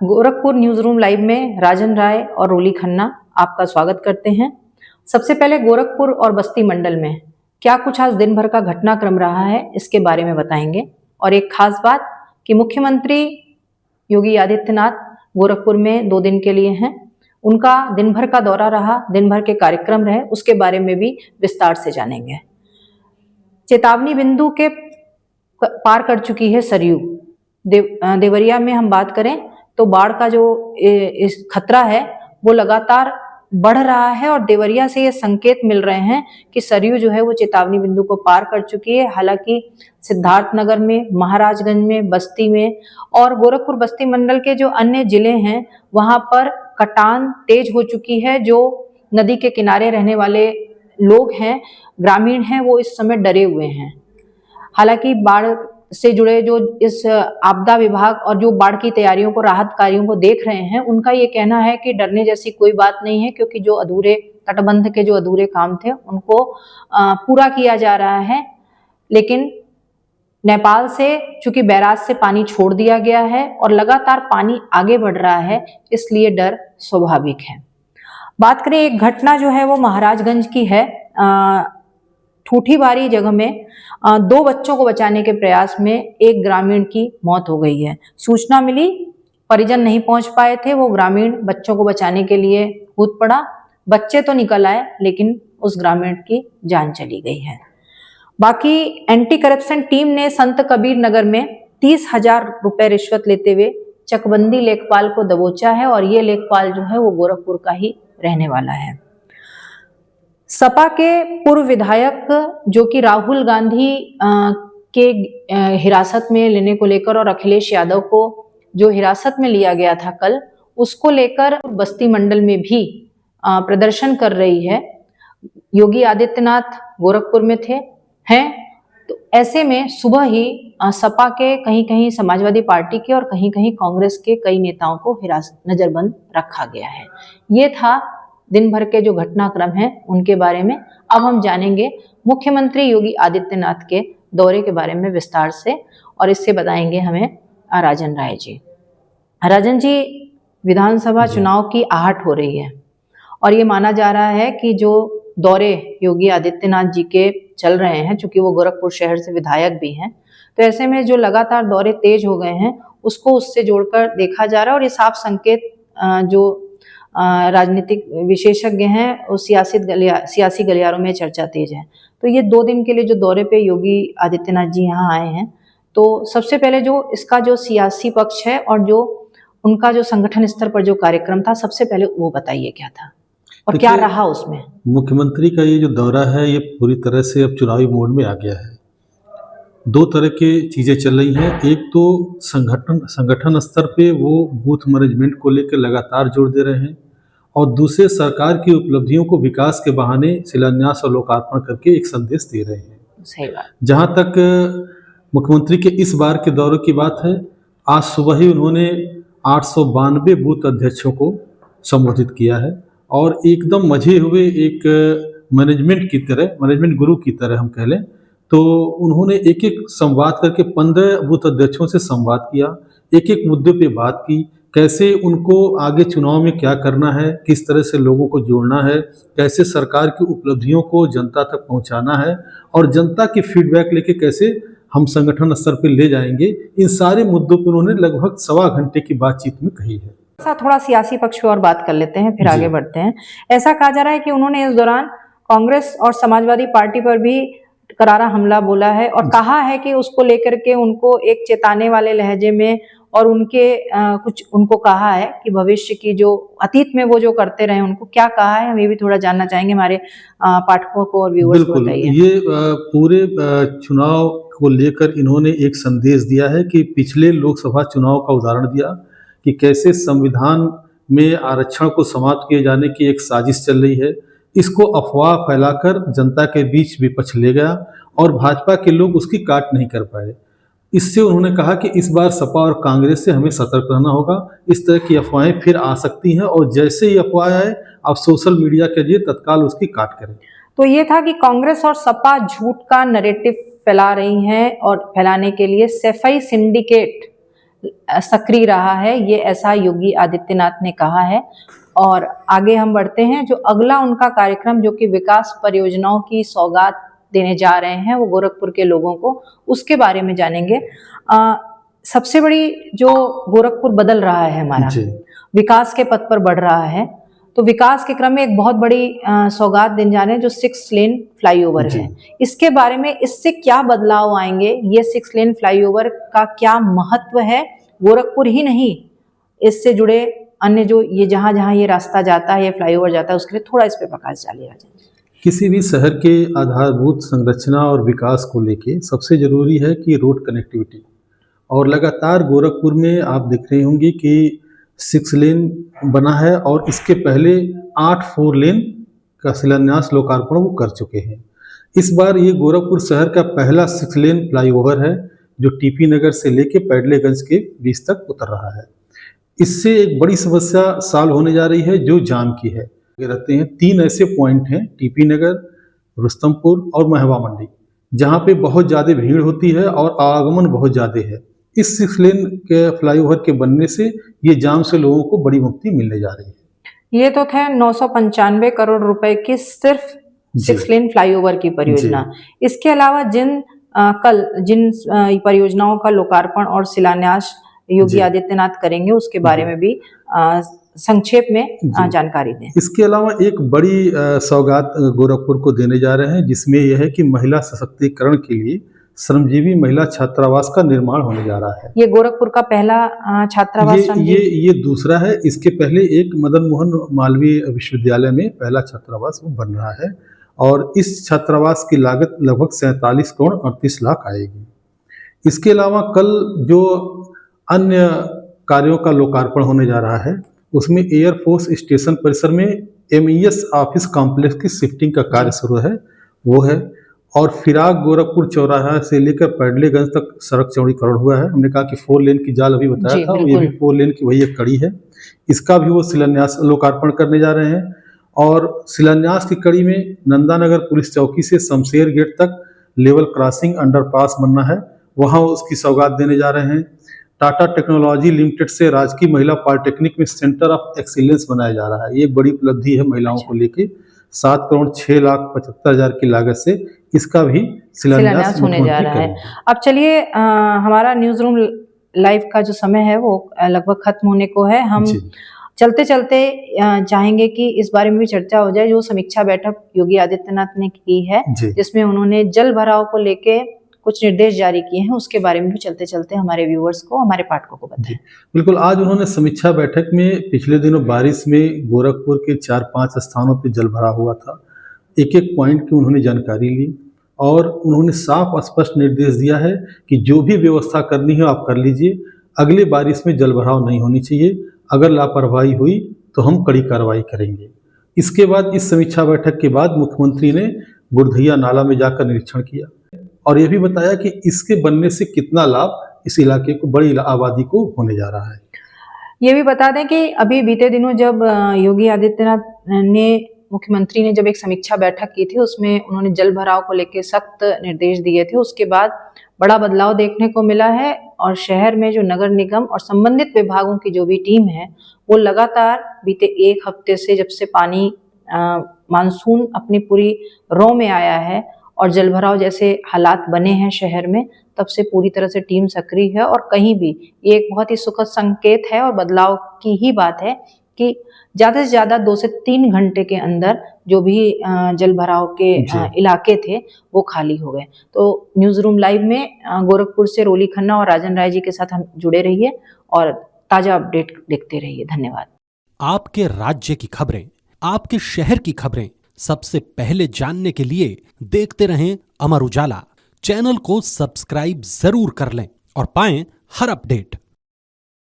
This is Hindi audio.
गोरखपुर न्यूज रूम लाइव में राजन राय और रोली खन्ना आपका स्वागत करते हैं। सबसे पहले गोरखपुर और बस्ती मंडल में क्या कुछ आज दिन भर का घटनाक्रम रहा है इसके बारे में बताएंगे। और एक खास बात कि मुख्यमंत्री योगी आदित्यनाथ गोरखपुर में 2 दिन के लिए हैं, उनका दिन भर का दौरा रहा, दिन भर के कार्यक्रम रहे, उसके बारे में भी विस्तार से जानेंगे। चेतावनी बिंदु के पार कर चुकी है सरयू। देवरिया में हम बात करें तो बाढ़ का जो इस खतरा है वो लगातार बढ़ रहा है और देवरिया से ये संकेत मिल रहे हैं कि सरयू जो है वो चेतावनी बिंदु को पार कर चुकी है। हालांकि सिद्धार्थनगर में, महाराजगंज में, बस्ती में और गोरखपुर बस्ती मंडल के जो अन्य जिले हैं वहां पर कटान तेज हो चुकी है। जो नदी के किनारे रहने वाले लोग हैं, ग्रामीण हैं, वो इस समय डरे हुए हैं। हालांकि बाढ़ से जुड़े जो इस आपदा विभाग और जो बाढ़ की तैयारियों को, राहत कार्यों को देख रहे हैं, उनका ये कहना है कि डरने जैसी कोई बात नहीं है, क्योंकि जो अधूरे तटबंध के जो अधूरे काम थे उनको पूरा किया जा रहा है। लेकिन नेपाल से चूंकि बैराज से पानी छोड़ दिया गया है और लगातार पानी आगे बढ़ रहा है, इसलिए डर स्वाभाविक है। बात करें एक घटना जो है वो महाराजगंज की है। ठूठीबारी जगह में 2 बच्चों को बचाने के प्रयास में एक ग्रामीण की मौत हो गई है। सूचना मिली, परिजन नहीं पहुंच पाए थे, वो ग्रामीण बच्चों को बचाने के लिए कूद पड़ा। बच्चे तो निकल आए लेकिन उस ग्रामीण की जान चली गई है। बाकी एंटी करप्शन टीम ने संत कबीर नगर में 30,000 रुपए रिश्वत लेते हुए चकबंदी लेखपाल को दबोचा है और ये लेखपाल जो है वो गोरखपुर का ही रहने वाला है। सपा के पूर्व विधायक जो कि राहुल गांधी के हिरासत में लेने को लेकर और अखिलेश यादव को जो हिरासत में लिया गया था कल, उसको लेकर बस्ती मंडल में भी प्रदर्शन कर रही है। योगी आदित्यनाथ गोरखपुर में हैं, तो ऐसे में सुबह ही सपा के कहीं कहीं समाजवादी पार्टी के और कहीं कहीं कांग्रेस के कई नेताओं को नजरबंद रखा गया है। ये था दिन भर के जो घटनाक्रम हैं उनके बारे में। अब हम जानेंगे मुख्यमंत्री योगी आदित्यनाथ के दौरे के बारे में विस्तार से, और इससे बताएंगे हमें राजन राय जी। राजन जी, विधानसभा चुनाव की आहट हो रही है और ये माना जा रहा है कि जो दौरे योगी आदित्यनाथ जी के चल रहे हैं, चूंकि वो गोरखपुर शहर से विधायक भी हैं, तो ऐसे में जो लगातार दौरे तेज हो गए हैं उसको उससे जोड़कर देखा जा रहा है। और ये साफ संकेत जो राजनीतिक विशेषज्ञ हैं उस सियासी गलियारों में चर्चा तेज है। तो ये 2 दिन के लिए जो दौरे पे योगी आदित्यनाथ जी यहाँ आए हैं, तो सबसे पहले जो इसका जो सियासी पक्ष है और जो उनका जो संगठन स्तर पर जो कार्यक्रम था, सबसे पहले वो बताइए क्या था और क्या रहा उसमें। मुख्यमंत्री का ये जो दौरा है ये पूरी तरह से अब चुनावी मोड में आ गया है। 2 तरह की चीज़ें चल रही हैं। एक तो संगठन स्तर पे वो बूथ मैनेजमेंट को लेकर लगातार जोर दे रहे हैं, और दूसरे सरकार की उपलब्धियों को विकास के बहाने शिलान्यास और लोकार्पण करके एक संदेश दे रहे हैं। सही बात। जहाँ तक मुख्यमंत्री के इस बार के दौरे की बात है, आज सुबह ही उन्होंने 892 बूथ अध्यक्षों को संबोधित किया है और एकदम मजे हुए एक मैनेजमेंट गुरु की तरह हम कह लें, तो उन्होंने एक एक संवाद करके 15 बूथ अध्यक्षों से संवाद किया, एक एक मुद्दे पे बात की, कैसे उनको आगे चुनाव में क्या करना है, किस तरह से लोगों को जोड़ना है, कैसे सरकार की उपलब्धियों को जनता तक पहुंचाना है और जनता की फीडबैक लेके कैसे हम संगठन स्तर पे ले जाएंगे। इन सारे मुद्दों पर उन्होंने लगभग 1.25 घंटे की बातचीत में कही है। थोड़ा सियासी पक्ष पे और बात कर लेते हैं, फिर आगे बढ़ते हैं। ऐसा कहा जा रहा है कि उन्होंने इस दौरान कांग्रेस और समाजवादी पार्टी पर भी करारा हमला बोला है और कहा है कि उसको लेकर के उनको एक चेताने वाले लहजे में और उनके कुछ उनको कहा है कि भविष्य की जो अतीत में वो जो करते रहे उनको क्या कहा है, हम ये भी थोड़ा जानना चाहेंगे हमारे पाठकों को और व्यूअर्स को बताइए। ये पूरे चुनाव को लेकर इन्होंने एक संदेश दिया है कि पिछले लोकसभा चुनाव का उदाहरण दिया कि कैसे संविधान में आरक्षण को समाप्त किए जाने की एक साजिश चल रही है। इसको अफवाह फैलाकर जनता के बीच विपक्ष ले गया और भाजपा के लोग उसकी काट नहीं कर पाए। इससे उन्होंने कहा कि इस बार सपा और कांग्रेस से हमें सतर्क रहना होगा, इस तरह की अफवाहें फिर आ सकती हैं और जैसे ही अफवाह आए आप सोशल मीडिया के जरिए तत्काल उसकी काट करें। तो ये था कि कांग्रेस और सपा झूठ का नैरेटिव फैला रही हैं और फैलाने के लिए सैफई सिंडिकेट सक्रिय रहा है, ये ऐसा योगी आदित्यनाथ ने कहा है। और आगे हम बढ़ते हैं, जो अगला उनका कार्यक्रम जो कि विकास परियोजनाओं की सौगात देने जा रहे हैं वो गोरखपुर के लोगों को, उसके बारे में जानेंगे। सबसे बड़ी जो गोरखपुर बदल रहा है हमारा, विकास के पथ पर बढ़ रहा है, तो विकास के क्रम में एक बहुत बड़ी सौगात देने जा रहे हैं जो 6 लेन फ्लाईओवर है। इसके बारे में, इससे क्या बदलाव आएंगे, ये 6 लेन फ्लाईओवर का क्या महत्व है, गोरखपुर ही नहीं इससे जुड़े अन्य जो ये जहां जहां ये रास्ता जाता है, ये फ्लाईओवर जाता है, उसके लिए थोड़ा इस पे प्रकाश डालिएगा। किसी भी शहर के आधारभूत संरचना और विकास को लेके सबसे जरूरी है कि रोड कनेक्टिविटी, और लगातार गोरखपुर में आप देख रहे होंगे कि 6 लेन बना है और इसके पहले 8 4 लेन का शिलान्यास लोकार्पण वो कर चुके हैं। इस बार ये गोरखपुर शहर का पहला 6 लेन फ्लाईओवर है जो टीपी नगर से लेके पैडलेगंज के बीच तक उतर रहा है। इससे एक बड़ी समस्या सॉल्व होने जा रही है जो जाम की है। रहते हैं 3 ऐसे पॉइंट हैं, टीपी नगर, रुस्तमपुर और महवा मंडी, जहाँ पे बहुत ज़्यादा भीड़ होती है और आवागमन बहुत ज़्यादा है। इस 6 लेन के फ्लाईओवर के बनने से ये जाम से लोगों को बड़ी मुक्ति मिलने जा रही है। ये तो थे 995 करोड़ रुपए की सिर्फ 6 लेन फ्लाईओवर की परियोजना। इसके अलावा जिन परियोजनाओं का लोकार्पण और शिलान्यास योगी आदित्यनाथ करेंगे उसके बारे में भी संक्षेप में जानकारी दें। इसके अलावा एक बड़ी सौगात गोरखपुर को देने जा रहे हैं, जिसमें यह है कि महिला सशक्तिकरण के लिए श्रमजीवी महिला छात्रावास का निर्माण होने जा रहा है। ये गोरखपुर का पहला छात्रावास ये दूसरा है। इसके पहले एक मदन मोहन मालवीय विश्वविद्यालय में पहला छात्रावास वो बन रहा है और इस छात्रावास की लागत लगभग 47 करोड़ 38 लाख आएगी। इसके अलावा कल जो अन्य कार्यों का लोकार्पण होने जा रहा है उसमें एयरफोर्स स्टेशन परिसर में MES ऑफिस कॉम्प्लेक्स की शिफ्टिंग का कार्य शुरू है, वो है। और फिराक गोरखपुर चौराहा से लेकर पैडलेगंज तक सड़क चौड़ीकरण हुआ है। हमने कहा कि 4 लेन की जाल अभी बताया था, ये भी 4 लेन की वही एक कड़ी है। इसका भी वो शिलान्यास लोकार्पण करने जा रहे हैं। और शिलान्यास की कड़ी में नंदानगर पुलिस चौकी से शमशेर गेट तक लेवल क्रॉसिंग अंडरपास बनना है, वहाँ उसकी सौगात देने जा रहे हैं। टाटा टेक्नोलॉजी लिमिटेड से राजकीय महिला पॉलिटेक्निक में सेंटर ऑफ एक्सीलेंस बनाया जा रहा है। ये एक बड़ी उपलब्धि है महिलाओं को लेके। 7 करोड़ 6 लाख 75 हजार की लागत से इसका भी शिलान्यास होने जा रहा है। अब चलिए, हमारा न्यूज रूम लाइव का जो समय है वो लगभग खत्म होने को है। हम चलते चलते चाहेंगे कि इस बारे में भी चर्चा हो जाए जो समीक्षा बैठक योगी आदित्यनाथ ने की है, जिसमें उन्होंने जल भराव को लेके कुछ निर्देश जारी किए हैं, उसके बारे में भी चलते चलते हमारे व्यूअर्स को, हमारे पाठकों को बताएं। बिल्कुल, आज उन्होंने समीक्षा बैठक में पिछले दिनों बारिश में गोरखपुर के 4-5 स्थानों पे जल भरा हुआ था, एक पॉइंट की उन्होंने जानकारी ली और उन्होंने साफ स्पष्ट निर्देश दिया है कि जो भी व्यवस्था करनी है आप कर लीजिए, अगले बारिश में जल भराव नहीं होनी चाहिए। अगर लापरवाही हुई तो हम कड़ी कार्रवाई करेंगे। इसके बाद इस समीक्षा बैठक के बाद मुख्यमंत्री ने गुरधैया नाला में जाकर निरीक्षण किया और ये भी बताया कि इसके बनने से कितना लाभ इस इलाके को, बड़ी आबादी को होने जा रहा है। ये भी बता दें कि अभी बीते दिनों जब योगी आदित्यनाथ ने, मुख्यमंत्री ने जब एक समीक्षा बैठक की थी उसमें उन्होंने जल भराव को लेकर सख्त निर्देश दिए थे। उसके बाद बड़ा बदलाव देखने को मिला है और शहर में जो नगर निगम और संबंधित विभागों की जो भी टीम है वो लगातार बीते 1 हफ्ते से, जब से पानी मानसून अपनी पूरी रौ में आया है और जलभराव जैसे हालात बने हैं शहर में, तब से पूरी तरह से टीम सक्रिय है। और कहीं भी ये एक बहुत ही सुखद संकेत है और बदलाव की ही बात है कि ज़्यादा से ज़्यादा 2 से 3 घंटे के अंदर जो भी जलभराव के इलाके थे वो खाली हो गए। तो न्यूज रूम लाइव में गोरखपुर से रोली खन्ना और राजन राय जी के साथ हम जुड़े रहिए और ताज़ा अपडेट देखते रहिए। धन्यवाद। आपके राज्य की खबरें, आपके शहर की खबरें सबसे पहले जानने के लिए देखते रहें अमर उजाला। चैनल को सब्सक्राइब जरूर कर लें और पाएं हर अपडेट।